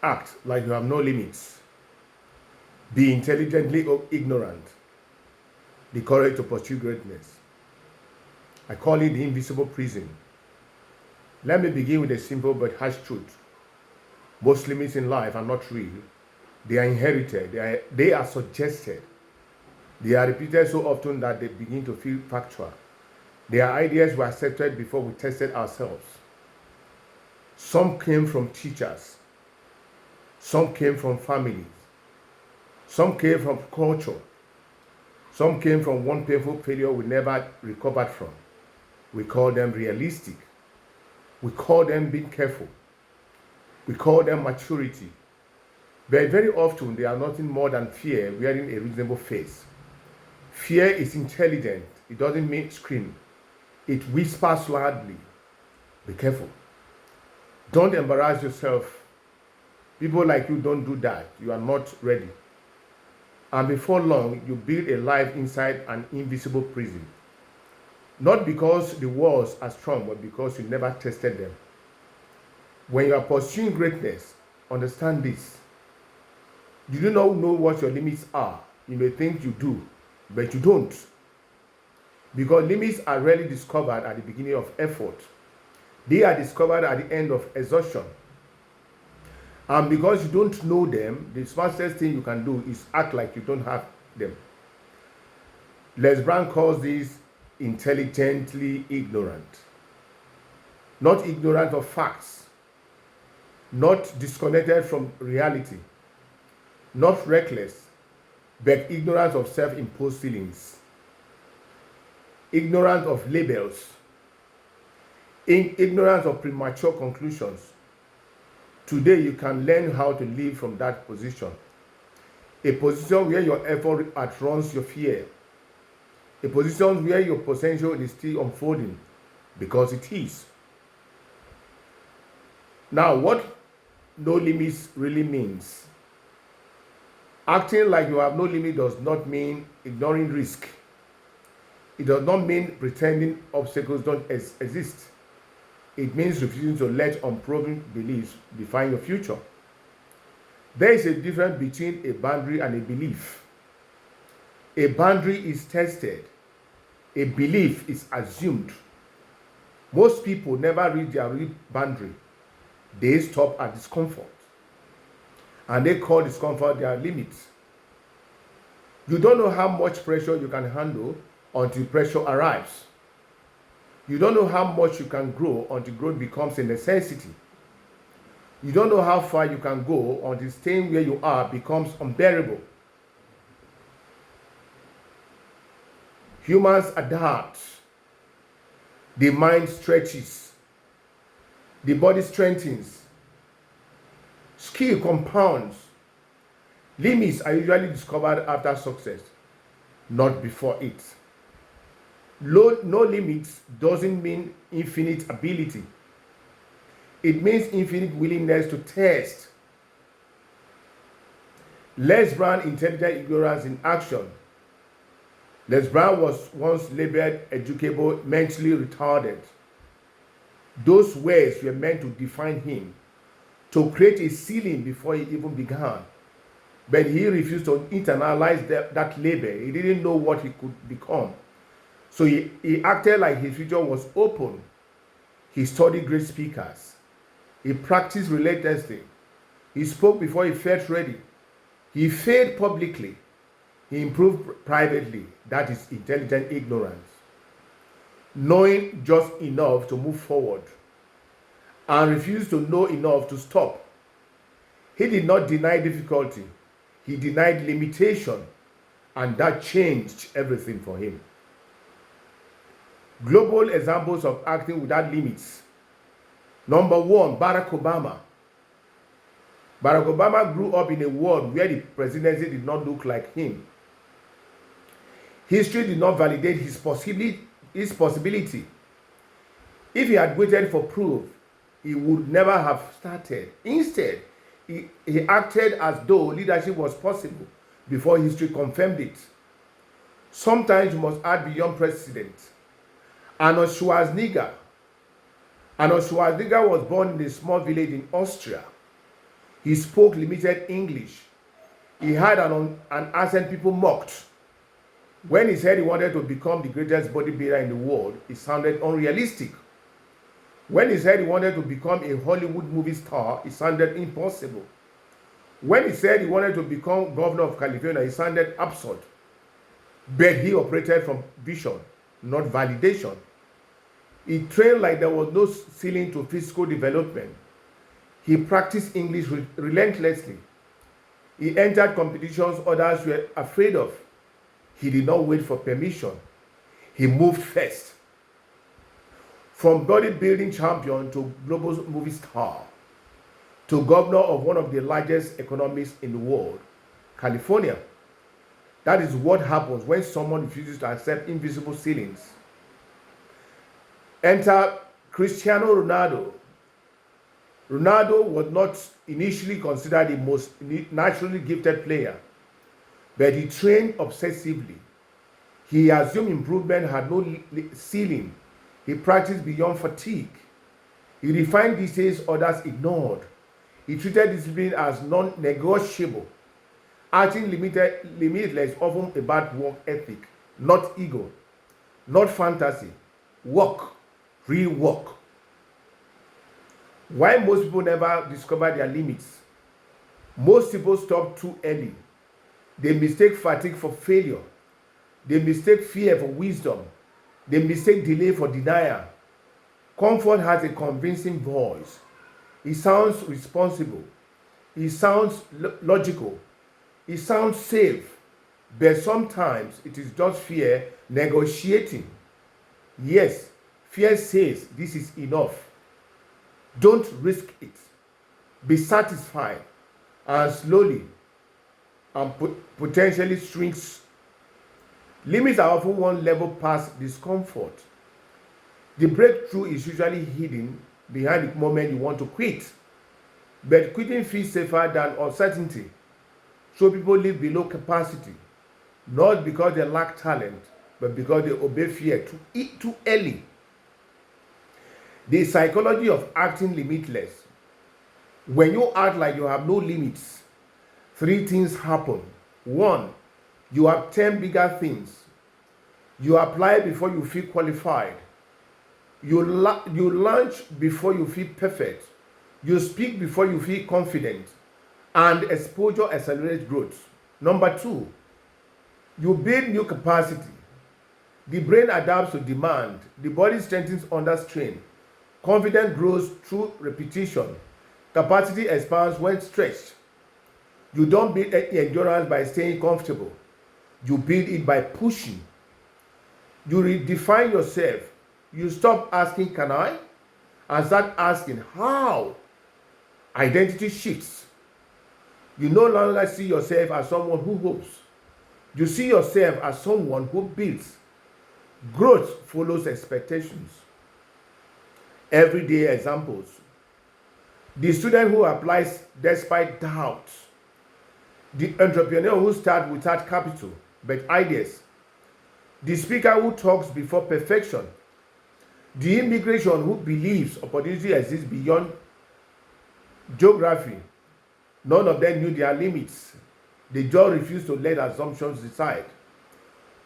Act like you have no limits. Be intelligently ignorant. The courage to pursue greatness. I call it the invisible prison. Let me begin with a simple but harsh truth. Most limits in life are not real. They are inherited. They are suggested. They are repeated so often that they begin to feel factual. They are ideas we accepted before we tested ourselves. Some came from teachers. Some came from families. Some came from culture. Some came from one painful failure we never recovered from. We call them realistic. We call them being careful. We call them maturity. But very often they are nothing more than fear wearing a reasonable face. Fear is intelligent. It doesn't make scream. It whispers loudly. Be careful. Don't embarrass yourself. People like you don't do that. You are not ready. And before long, you build a life inside an invisible prison. Not because the walls are strong, but because you never tested them. When you are pursuing greatness, understand this. You do not know what your limits are. You may think you do, but you don't. Because limits are rarely discovered at the beginning of effort. They are discovered at the end of exhaustion. And because you don't know them, the smartest thing you can do is act like you don't have them. Les Brown calls this intelligently ignorant. Not ignorant of facts. Not disconnected from reality. Not reckless, but ignorant of self-imposed feelings. Ignorant of labels. Ignorance of premature conclusions. Today you can learn how to live from that position. A position where your effort outruns your fear. A position where your potential is still unfolding, because it is. Now, what no limits really means. Acting like you have no limit does not mean ignoring risk. It does not mean pretending obstacles don't exist. It means refusing to let unproven beliefs define your future. There is a difference between a boundary and a belief. A boundary is tested. A belief is assumed. Most people never reach their real boundary. They stop at discomfort. And they call discomfort their limits. You don't know how much pressure you can handle until pressure arrives. You don't know how much you can grow until growth becomes a necessity. You don't know how far you can go until staying where you are becomes unbearable. Humans adapt. The mind stretches. The body strengthens. Skill compounds. Limits are usually discovered after success, not before it. No limits doesn't mean infinite ability. It means infinite willingness to test. Les Brown, intelligent ignorance in action. Les Brown was once labeled educable, mentally retarded. Those words were meant to define him, to create a ceiling before he even began. But he refused to internalize that label. He didn't know what he could become. So he acted like his future was open. He studied great speakers. He practiced relentlessly. He spoke before he felt ready. He failed publicly. He improved privately. That is intelligent ignorance. Knowing just enough to move forward and refused to know enough to stop. He did not deny difficulty. He denied limitation, and that changed everything for him. Global examples of acting without limits. Number one, Barack Obama. Barack Obama grew up in a world where the presidency did not look like him. History did not validate his possibility. If he had waited for proof, he would never have started. Instead, he acted as though leadership was possible before history confirmed it. Sometimes you must add beyond precedent. Arnold Schwarzenegger was born in a small village in Austria. He spoke limited English. He had an accent people mocked. When he said he wanted to become the greatest bodybuilder in the world, it sounded unrealistic. When he said he wanted to become a Hollywood movie star, it sounded impossible. When he said he wanted to become governor of California, it sounded absurd. But he operated from vision, not validation. He trained like there was no ceiling to physical development. He practiced English relentlessly. He entered competitions others were afraid of. He did not wait for permission. He moved first. From bodybuilding champion to global movie star, to governor of one of the largest economies in the world, California. That is what happens when someone refuses to accept invisible ceilings. Enter Cristiano Ronaldo. Ronaldo was not initially considered the most naturally gifted player, but he trained obsessively. He assumed improvement had no ceiling. He practiced beyond fatigue. He refined details others ignored. He treated discipline as non-negotiable. Acting limitless, often about work ethic, not ego, not fantasy. Work, real work. Why most people never discover their limits? Most people stop too early. They mistake fatigue for failure. They mistake fear for wisdom. They mistake delay for denial. Comfort has a convincing voice. It sounds responsible. It sounds logical. It sounds safe. But sometimes it is just fear negotiating. Yes, fear says this is enough. Don't risk it. Be satisfied, and slowly and potentially shrinks. Limits are often one level past discomfort. The breakthrough is usually hidden behind the moment you want to quit. But quitting feels safer than uncertainty. So people live below capacity, not because they lack talent, but because they obey fear too early. The psychology of acting limitless. When you act like you have no limits, three things happen. One, you have 10 bigger things. You apply before you feel qualified. You launch before you feel perfect. You speak before you feel confident. And exposure accelerates growth. Number two, you build new capacity. The brain adapts to demand. The body strengthens under strain. Confidence grows through repetition. Capacity expands when stretched. You don't build endurance by staying comfortable. You build it by pushing. You redefine yourself. You stop asking, can I? And start asking, how? Identity shifts. You no longer see yourself as someone who hopes. You see yourself as someone who builds. Growth follows expectations. Everyday examples. The student who applies despite doubt. The entrepreneur who starts without capital but ideas. The speaker who talks before perfection. The immigration who believes opportunity exists beyond geography. None of them knew their limits. They just refused to let assumptions decide.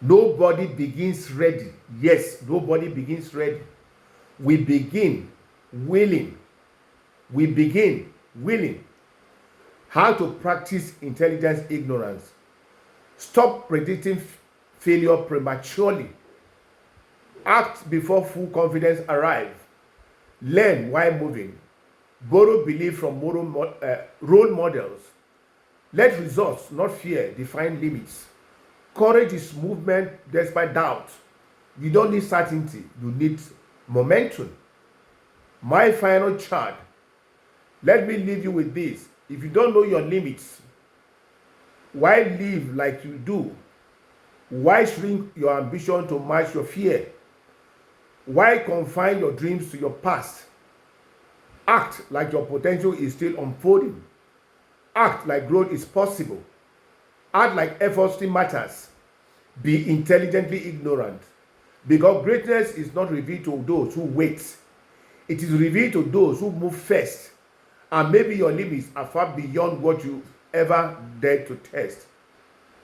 Nobody begins ready. Yes, nobody begins ready. We begin willing. We begin willing. How to practice intelligence ignorance. Stop predicting failure prematurely. Act before full confidence arrives. Learn while moving. Borrow belief from role models. Let results, not fear, define limits. Courage is movement despite doubt. You don't need certainty, you need momentum. My final charge. Let me leave you with this. If you don't know your limits, why live like you do? Why shrink your ambition to match your fear? Why confine your dreams to your past? Act like your potential is still unfolding. Act like growth is possible. Act like effort still matters. Be intelligently ignorant. Because greatness is not revealed to those who wait. It is revealed to those who move first. And maybe your limits are far beyond what you ever dared to test.